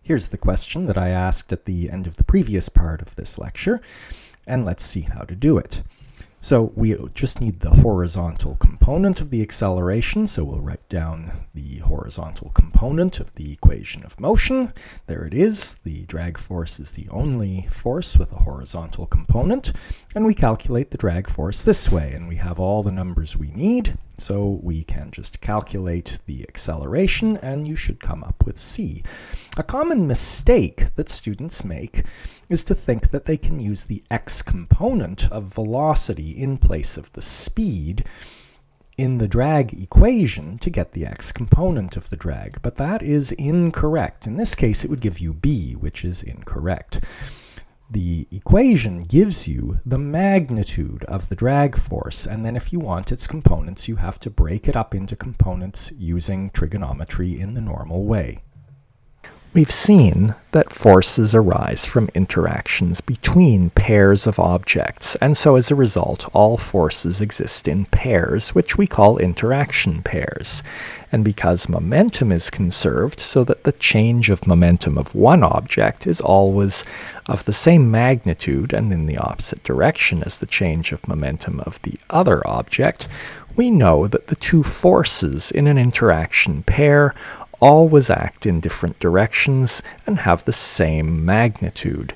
Here's the question that I asked at the end of the previous part of this lecture, and let's see how to do it. So we just need the horizontal component of the acceleration, so we'll write down the horizontal component of the equation of motion. There it is. The drag force is the only force with a horizontal component, and we calculate the drag force this way, and we have all the numbers we need, so we can just calculate the acceleration, and you should come up with c. A common mistake that students make is to think that they can use the x component of velocity in place of the speed in the drag equation to get the x component of the drag, but that is incorrect. In this case, it would give you b, which is incorrect. The equation gives you the magnitude of the drag force, and then if you want its components, you have to break it up into components using trigonometry in the normal way. We've seen that forces arise from interactions between pairs of objects, and so as a result, all forces exist in pairs, which we call interaction pairs. And because momentum is conserved so that the change of momentum of one object is always of the same magnitude and in the opposite direction as the change of momentum of the other object, we know that the two forces in an interaction pair always act in different directions and have the same magnitude.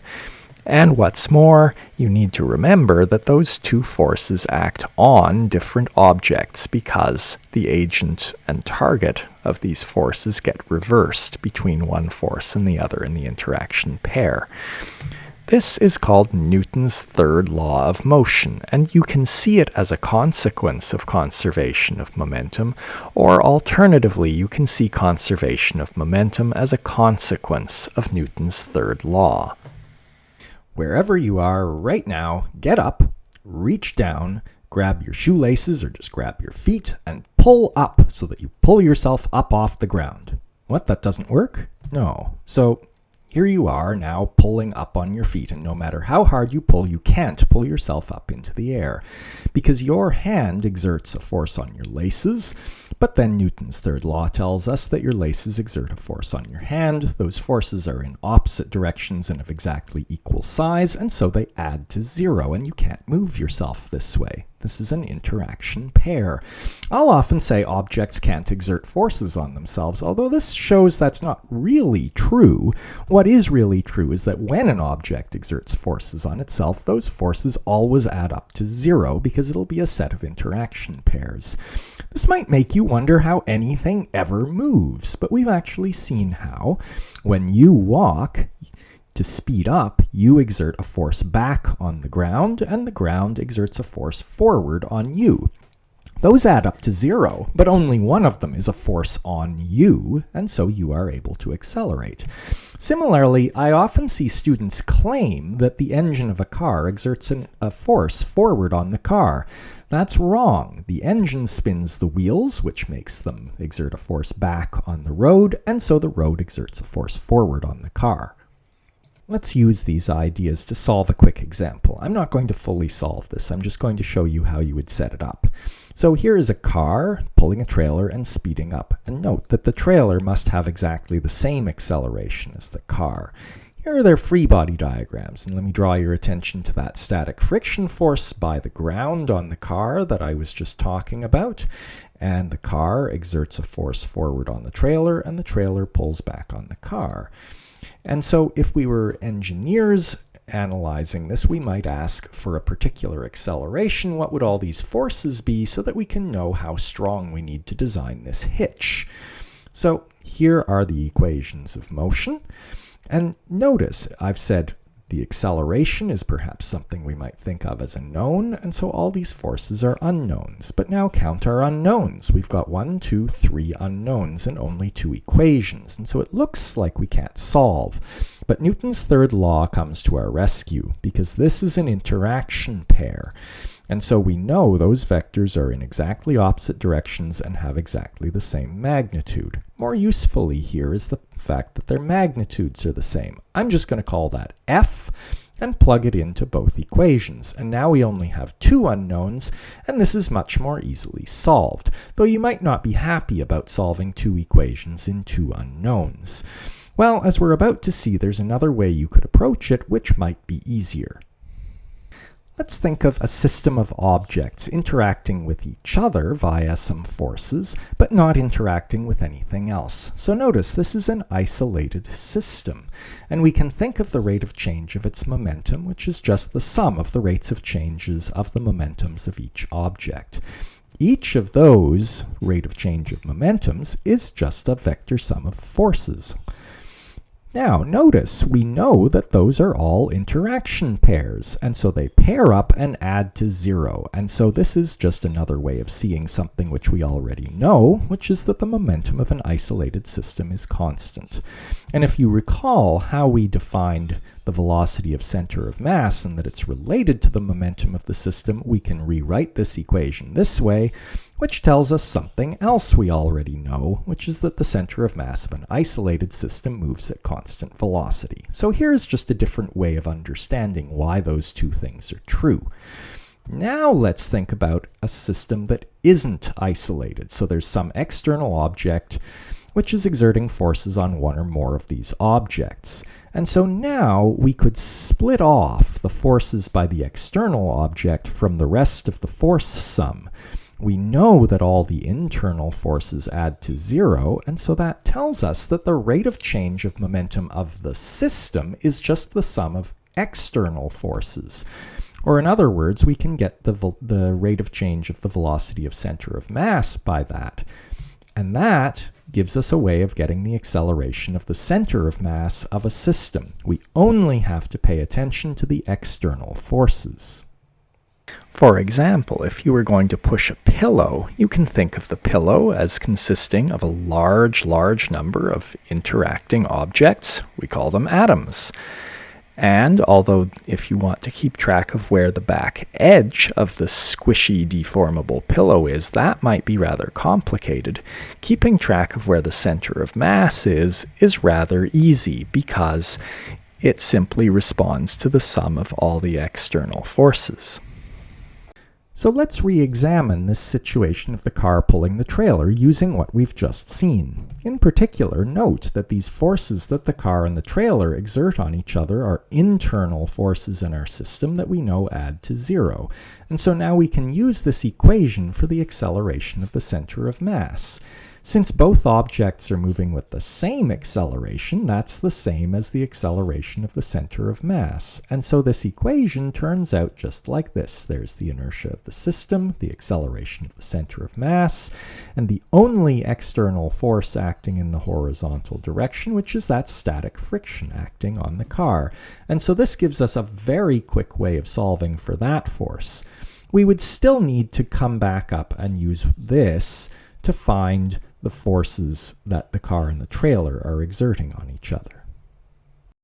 And what's more, you need to remember that those two forces act on different objects because the agent and target of these forces get reversed between one force and the other in the interaction pair. This is called Newton's third law of motion, and you can see it as a consequence of conservation of momentum, or alternatively, you can see conservation of momentum as a consequence of Newton's third law. Wherever you are right now, get up, reach down, grab your shoelaces or just grab your feet, and pull up so that you pull yourself up off the ground. What, that doesn't work? No. So here you are now pulling up on your feet, and no matter how hard you pull, you can't pull yourself up into the air because your hand exerts a force on your laces, but then Newton's third law tells us that your laces exert a force on your hand. Those forces are in opposite directions and of exactly equal size, and so they add to zero, and you can't move yourself this way. This is an interaction pair. I'll often say objects can't exert forces on themselves, although this shows that's not really true. What is really true is that when an object exerts forces on itself, those forces always add up to zero because it'll be a set of interaction pairs. This might make you wonder how anything ever moves, but we've actually seen how. When you walk, to speed up, you exert a force back on the ground, and the ground exerts a force forward on you. Those add up to zero, but only one of them is a force on you, and so you are able to accelerate. Similarly, I often see students claim that the engine of a car exerts a force forward on the car. That's wrong. The engine spins the wheels, which makes them exert a force back on the road, and so the road exerts a force forward on the car. Let's use these ideas to solve a quick example. I'm not going to fully solve this. I'm just going to show you how you would set it up. So here is a car pulling a trailer and speeding up. And note that the trailer must have exactly the same acceleration as the car. Here are their free body diagrams, and let me draw your attention to that static friction force by the ground on the car that I was just talking about. And the car exerts a force forward on the trailer, and the trailer pulls back on the car. And so if we were engineers analyzing this, we might ask for a particular acceleration, what would all these forces be so that we can know how strong we need to design this hitch. So here are the equations of motion. And notice I've said the acceleration is perhaps something we might think of as a known, and so all these forces are unknowns. But now count our unknowns. We've got 1, 2, 3 unknowns and only 2 equations, and so it looks like we can't solve. But Newton's third law comes to our rescue because this is an interaction pair. And so we know those vectors are in exactly opposite directions and have exactly the same magnitude. More usefully here is the fact that their magnitudes are the same. I'm just going to call that f and plug it into both equations. And now we only have 2 unknowns, and this is much more easily solved, though you might not be happy about solving 2 equations in 2 unknowns. Well, as we're about to see, there's another way you could approach it which might be easier. Let's think of a system of objects interacting with each other via some forces, but not interacting with anything else. So notice this is an isolated system, and we can think of the rate of change of its momentum, which is just the sum of the rates of changes of the momentums of each object. Each of those rate of change of momentums is just a vector sum of forces. Now, notice we know that those are all interaction pairs, and so they pair up and add to 0. And so this is just another way of seeing something which we already know, which is that the momentum of an isolated system is constant. And if you recall how we defined the velocity of center of mass and that it's related to the momentum of the system, we can rewrite this equation this way, which tells us something else we already know, which is that the center of mass of an isolated system moves at constant velocity. So here's just a different way of understanding why those two things are true. Now let's think about a system that isn't isolated. So there's some external object which is exerting forces on one or more of these objects. And so now we could split off the forces by the external object from the rest of the force sum. We know that all the internal forces add to 0, and so that tells us that the rate of change of momentum of the system is just the sum of external forces. Or in other words, we can get the rate of change of the velocity of center of mass by that. And that gives us a way of getting the acceleration of the center of mass of a system. We only have to pay attention to the external forces. For example, if you were going to push a pillow, you can think of the pillow as consisting of a large number of interacting objects. We call them atoms. And although if you want to keep track of where the back edge of the squishy deformable pillow is, that might be rather complicated. Keeping track of where the center of mass is rather easy because it simply responds to the sum of all the external forces. So let's re-examine this situation of the car pulling the trailer using what we've just seen. In particular, note that these forces that the car and the trailer exert on each other are internal forces in our system that we know add to 0. And so now we can use this equation for the acceleration of the center of mass. Since both objects are moving with the same acceleration, that's the same as the acceleration of the center of mass. And so this equation turns out just like this. There's the inertia of the system, the acceleration of the center of mass, and the only external force acting in the horizontal direction, which is that static friction acting on the car. And so this gives us a very quick way of solving for that force. We would still need to come back up and use this to find the forces that the car and the trailer are exerting on each other.